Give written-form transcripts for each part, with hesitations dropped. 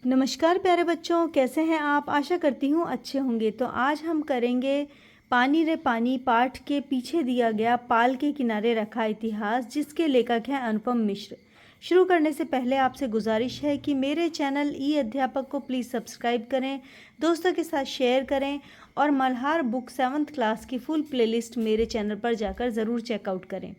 नमस्कार प्यारे बच्चों, कैसे हैं आप? आशा करती हूँ अच्छे होंगे। तो आज हम करेंगे पानी रे पानी पाठ के पीछे दिया गया पाल के किनारे रखा इतिहास, जिसके लेखक हैं अनुपम मिश्र। शुरू करने से पहले आपसे गुजारिश है कि मेरे चैनल ई अध्यापक को प्लीज़ सब्सक्राइब करें, दोस्तों के साथ शेयर करें और मल्हार बुक 7th क्लास की फुल प्लेलिस्ट मेरे चैनल पर जाकर ज़रूर चेकआउट करें।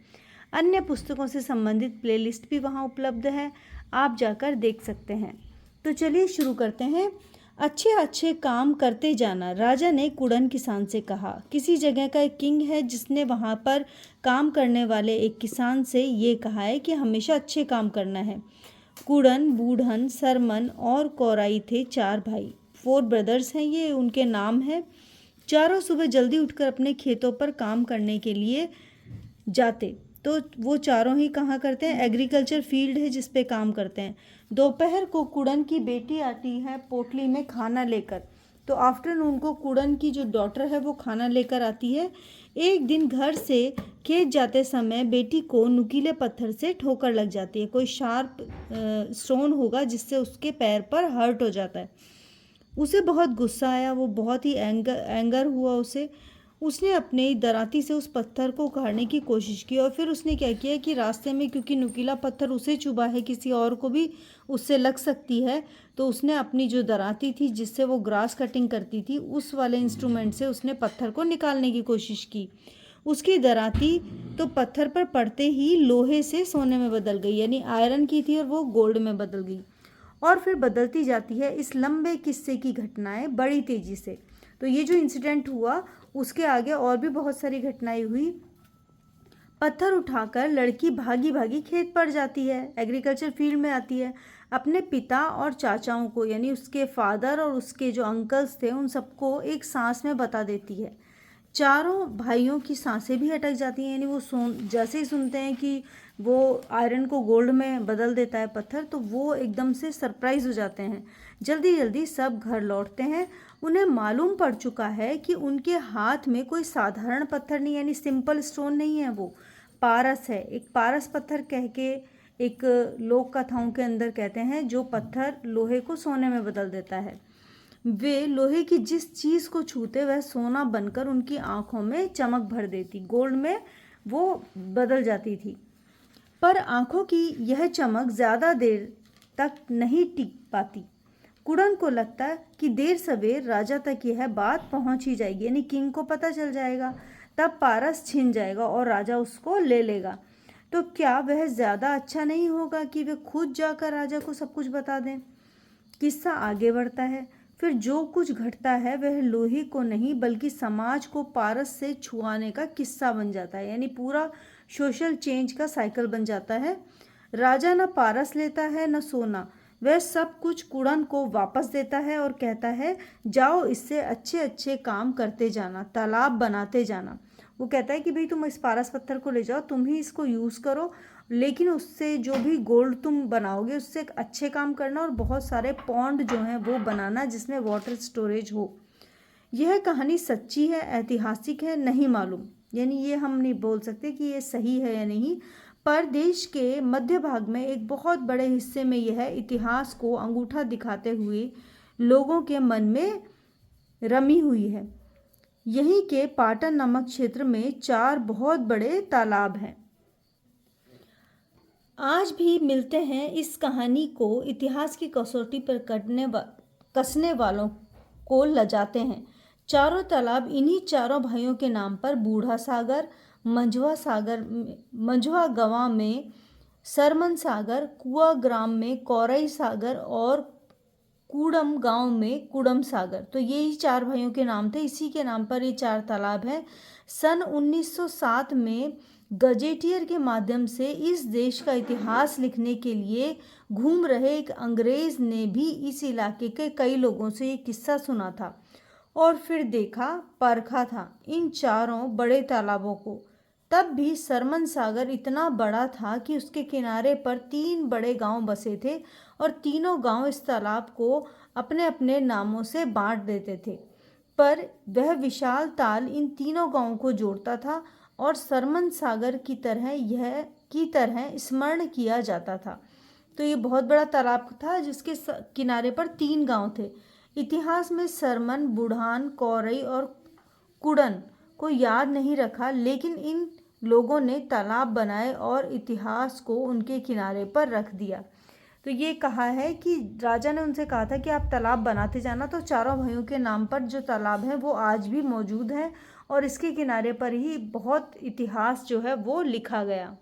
अन्य पुस्तकों से संबंधित प्लेलिस्ट भी वहाँ उपलब्ध है, आप जाकर देख सकते हैं। तो चलिए शुरू करते हैं। अच्छे अच्छे काम करते जाना, राजा ने कुड़न किसान से कहा। किसी जगह का एक किंग है जिसने वहाँ पर काम करने वाले एक किसान से ये कहा है कि हमेशा अच्छे काम करना है। कुड़न, बूढ़न, सरमन और कौराई थे 4 भाई। 4 ब्रदर्स हैं, ये उनके नाम है। चारों सुबह जल्दी उठकर अपने खेतों पर काम करने के लिए जाते। तो वो चारों ही कहाँ करते हैं? एग्रीकल्चर फील्ड है जिस पे काम करते हैं। दोपहर को कुड़न की बेटी आती है पोटली में खाना लेकर। तो आफ्टरनून को कुड़न की जो डॉटर है वो खाना लेकर आती है। एक दिन घर से खेत जाते समय बेटी को नुकीले पत्थर से ठोकर लग जाती है। कोई शार्प स्टोन होगा जिससे उसके पैर पर हर्ट हो जाता है। उसे बहुत गुस्सा आया, वो बहुत ही एंगर हुआ उसे। उसने अपने दराती से उस पत्थर को उखाड़ने की कोशिश की और फिर उसने क्या किया कि रास्ते में, क्योंकि नुकीला पत्थर उसे चुभा है, किसी और को भी उससे लग सकती है, तो उसने अपनी जो दराती थी जिससे वो ग्रास कटिंग करती थी, उस वाले इंस्ट्रूमेंट से उसने पत्थर को निकालने की कोशिश की। उसकी दराती तो पत्थर पर पड़ते ही लोहे से सोने में बदल गई, यानी आयरन की थी और वो गोल्ड में बदल गई। और फिर बदलती जाती है इस लंबे किस्से की घटनाएं बड़ी तेजी से। तो ये जो इंसिडेंट हुआ उसके आगे और भी बहुत सारी घटनाएं हुई। पत्थर उठाकर लड़की भागी भागी खेत पर जाती है, एग्रीकल्चर फील्ड में आती है। अपने पिता और चाचाओं को, यानी उसके फादर और उसके जो अंकल्स थे, उन सबको एक सांस में बता देती है। चारों भाइयों की सांसें भी अटक जाती हैं, यानी वो जैसे ही सुनते हैं कि वो आयरन को गोल्ड में बदल देता है पत्थर, तो वो एकदम से सरप्राइज हो जाते हैं। जल्दी जल्दी सब घर लौटते हैं। उन्हें मालूम पड़ चुका है कि उनके हाथ में कोई साधारण पत्थर नहीं, यानी सिंपल स्टोन नहीं है, वो पारस है। एक पारस पत्थर कह के एक लोक कथाओं के अंदर कहते हैं, जो पत्थर लोहे को सोने में बदल देता है। वे लोहे की जिस चीज को छूते वह सोना बनकर उनकी आंखों में चमक भर देती, गोल्ड में वो बदल जाती थी। पर आंखों की यह चमक ज्यादा देर तक नहीं टिक पाती। कुड़न को लगता कि देर सवेर राजा तक यह बात पहुंच ही जाएगी, यानी किंग को पता चल जाएगा, तब पारस छिन जाएगा और राजा उसको ले लेगा। तो क्या वह ज्यादा अच्छा नहीं होगा कि वे खुद जाकर राजा को सब कुछ बता दें? किस्सा आगे बढ़ता है। फिर जो कुछ घटता है वह लोहे को नहीं बल्कि समाज को पारस से छुआने का किस्सा बन जाता है, यानी पूरा सोशल चेंज का साइकिल बन जाता है। राजा न पारस लेता है न सोना, वह सब कुछ कुड़न को वापस देता है और कहता है, जाओ इससे अच्छे अच्छे काम करते जाना, तालाब बनाते जाना। वो कहता है कि भाई तुम इस पारस पत्थर को ले जाओ, तुम ही इसको यूज़ करो, लेकिन उससे जो भी गोल्ड तुम बनाओगे उससे एक अच्छे काम करना और बहुत सारे पॉन्ड जो हैं वो बनाना जिसमें वाटर स्टोरेज हो। यह कहानी सच्ची है, ऐतिहासिक है, नहीं मालूम, यानी ये हम नहीं बोल सकते कि ये सही है या नहीं, पर देश के मध्य भाग में एक बहुत बड़े हिस्से में यह इतिहास को अंगूठा दिखाते हुए लोगों के मन में रमी हुई है। यहीं के पाटन नामक क्षेत्र में 4 बहुत बड़े तालाब हैं। आज भी मिलते हैं इस कहानी को इतिहास की कसौटी पर कसने वालों को लजाते हैं। चारों तालाब इन्हीं चारों भाइयों के नाम पर बूढ़ा सागर, मंझवा गवां में सरमन सागर, कुआ ग्राम में कौरई सागर और कूडम गांव में कुडम सागर, तो यही 4 भाइयों के नाम थे, इसी के नाम पर ये 4 तालाब हैं। सन 1907 में गजेटियर के माध्यम से इस देश का इतिहास लिखने के लिए घूम रहे एक अंग्रेज ने भी इस इलाके के कई लोगों से ये किस्सा सुना था और फिर देखा परखा था इन चारों बड़े तालाबों को। तब भी सरमन सागर इतना बड़ा था कि उसके किनारे पर 3 बड़े गांव बसे थे और तीनों गांव इस तालाब को अपने अपने नामों से बांट देते थे, पर वह विशाल ताल इन तीनों गांवों को जोड़ता था और सरमन सागर की तरह स्मरण किया जाता था। तो ये बहुत बड़ा तालाब था जिसके किनारे पर 3 गांव थे। इतिहास में सरमन, बुढ़ान, कौरई और कुड़न को याद नहीं रखा, लेकिन इन लोगों ने तालाब बनाए और इतिहास को उनके किनारे पर रख दिया। तो ये कहा है कि राजा ने उनसे कहा था कि आप तालाब बनाते जाना, तो चारों भाइयों के नाम पर जो तालाब है वो आज भी मौजूद है और इसके किनारे पर ही बहुत इतिहास जो है वो लिखा गया।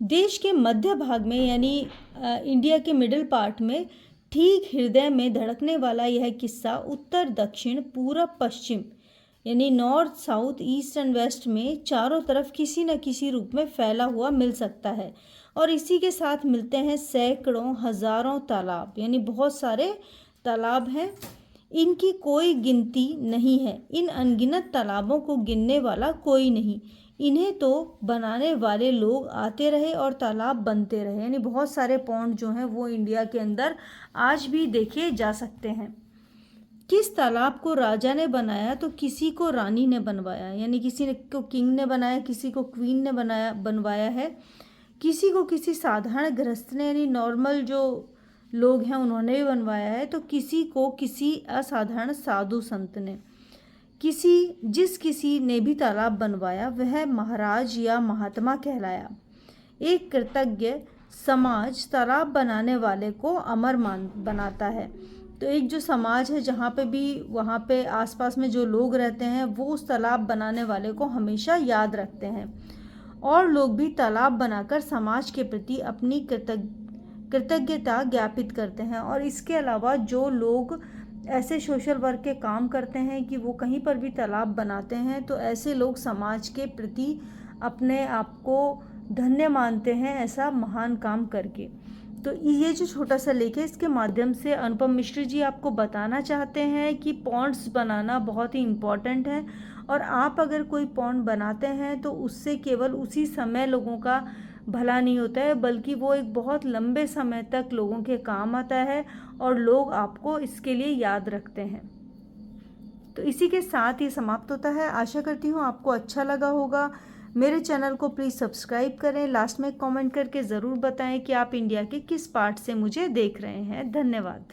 देश के मध्य भाग में यानी इंडिया के मिडिल पार्ट में ठीक हृदय में धड़कने वाला यह किस्सा उत्तर दक्षिण पूरब पश्चिम यानी north south east and west में चारों तरफ किसी न किसी रूप में फैला हुआ मिल सकता है। और इसी के साथ मिलते हैं सैकड़ों हजारों तालाब, यानी बहुत सारे तालाब हैं, इनकी कोई गिनती नहीं है। इन अनगिनत तालाबों को गिनने वाला कोई नहीं, इन्हें तो बनाने वाले लोग आते रहे और तालाब बनते रहे। यानी बहुत सारे पॉन्ड जो हैं वो इंडिया के अंदर आज भी देखे जा सकते हैं। किस तालाब को राजा ने बनाया, तो किसी को रानी ने बनवाया, यानी किसी को किंग ने बनाया, किसी को क्वीन ने बनवाया है, किसी को किसी साधारण गृहस्थ ने यानी नॉर्मल जो लोग हैं उन्होंने भी बनवाया है, तो किसी को किसी असाधारण साधु संत ने। जिस किसी ने भी तालाब बनवाया वह महाराज या महात्मा कहलाया। एक कृतज्ञ समाज तालाब बनाने वाले को अमर बनाता है। तो एक जो समाज है जहाँ पे भी वहाँ पे आसपास में जो लोग रहते हैं वो उस तालाब बनाने वाले को हमेशा याद रखते हैं, और लोग भी तालाब बनाकर समाज के प्रति अपनी कृतज्ञता ज्ञापित करते हैं। और इसके अलावा जो लोग ऐसे सोशल वर्क के काम करते हैं कि वो कहीं पर भी तालाब बनाते हैं, तो ऐसे लोग समाज के प्रति अपने आप को धन्य मानते हैं ऐसा महान काम करके। तो ये जो छोटा सा लेख है इसके माध्यम से अनुपम मिश्र जी आपको बताना चाहते हैं कि पॉन्ड्स बनाना बहुत ही इम्पॉर्टेंट है, और आप अगर कोई पॉन्ड बनाते हैं तो उससे केवल उसी समय लोगों का भला नहीं होता है, बल्कि वो एक बहुत लंबे समय तक लोगों के काम आता है और लोग आपको इसके लिए याद रखते हैं। तो इसी के साथ ये समाप्त होता है। आशा करती हूँ आपको अच्छा लगा होगा। मेरे चैनल को प्लीज़ सब्सक्राइब करें। लास्ट में कमेंट करके ज़रूर बताएं कि आप इंडिया के किस पार्ट से मुझे देख रहे हैं। धन्यवाद।